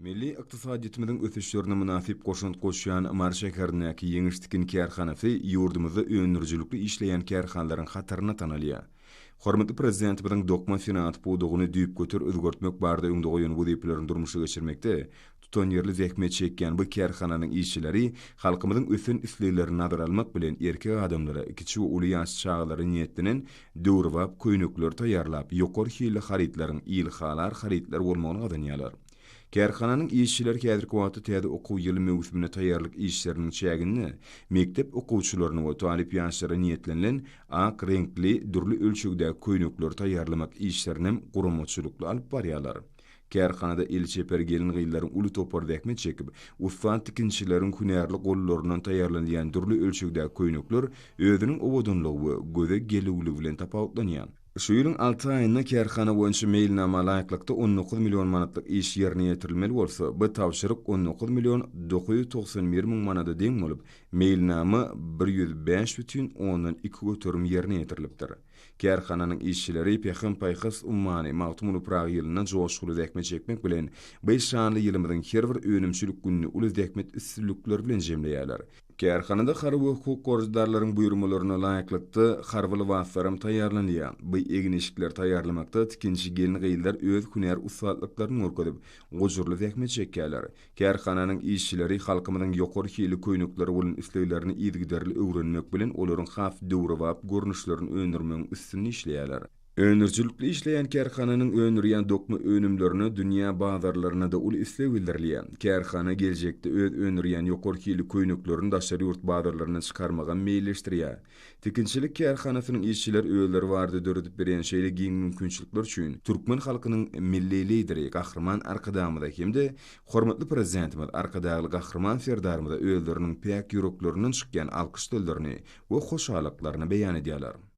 Milli iqtisadiyatimizin ösüşlerine münasip goşunt goşýan Mar şäherindäki ýeňişdikin kärhanasy ýurdumyzda öňürjülükli işleýän kärhanlaryň hataryna tanalýar. Hormatly prezidentimiň dokma senat pudugyny düýüp götür özgörtmek barada öňde goýan wezipelerini durmuşa geçirmekde tutan ýerli zähmet çekýän bu kärhananyň işçileri halkymyzyň ösün isleýlerini nazar almak bilen erkek adamlara kiçi we uly ýaş çağlary niýetiniň döwrüwap köýnekler taýýarlap ýokary hili haritlaryň ilhalar haritler bolmagyny gadanýarlar. Kärhananyň işçiler häzirki wagtda täze okuw ýyly mewsümine taýýarlyk işleriniň çägini mektep okuwçylaryny we talip ýaşlara niýetlenilen ak renkli durly ölçügdäki köýnekler taýýarlamak işlerini guramaçylykly alyp barýarlar. Kärhanada elçeper gelin gyýlaryň uly topar däkme çekip, ufat tikinçilerin hünärli gollaryndan taýýarlanýan durly ölçügdäki köýnekler özüniň obodunlygy we göze gelewligi bilen tapawutlanýan. Şu ýylyň 6 aýyna kärhana boýunça meýilnama laýyklykda 19 million manatlyk iş ýerine ýetirilmeli bolsa, bu tawşyryk 19 million 991 000 manata deň bolup, meýilnama 105,2 götürüm ýerine ýetirilipdir. Kärhananyň işçileri Pehin Paýhys ummany Magtumul Prag ýylyna joşguly däkme çekmek bilen 5 şanly ýylymyzyň her bir önümçilik günni uly däkmet üstünlikleri bilen jemleýärler. Kärhanada harby hukuk gorjdarlaryň buýrumalaryna laýyklykda harbyly wagtlarym taýýarlanýar. Bu eginişikler taýýarlamakda tikinçi gelin gyýlar öz hünär ustatlyklaryny görkezip, gojurly däkme çekýärler. Kärhananyň işçileri halkymyzyň ýokary hili köýnekleri bolan isleýlerini ýygyderli öwrenmek bilen olaryň haf döwrüwap görnüşlerini öňürmek üstünni işleýärler. Öňürjülükli işleýän kärhananyň öňürýän dokma önümlerini dünýä bazarlaryna da ul islew bildirilýär. Kärhana geljekde öz öňürýän ýokary hili köýneklerini daşary ýurt bazarlaryna çykarmaga meýilleşdirýär. Tikinçilik kärhanasynyň işçiler öýleri bardy döredip beren şeýle giň mümkinçilikler üçin türkmen halkynyň milli lideri Gahrman Arkadamyda hemde hormatly prezidentimiz Arkadagy Gahrman Ferdarymyza öýleriniň pek ýüreklerinden çykýan alkyş dillerini we hoşalyklaryny beýan edýärler.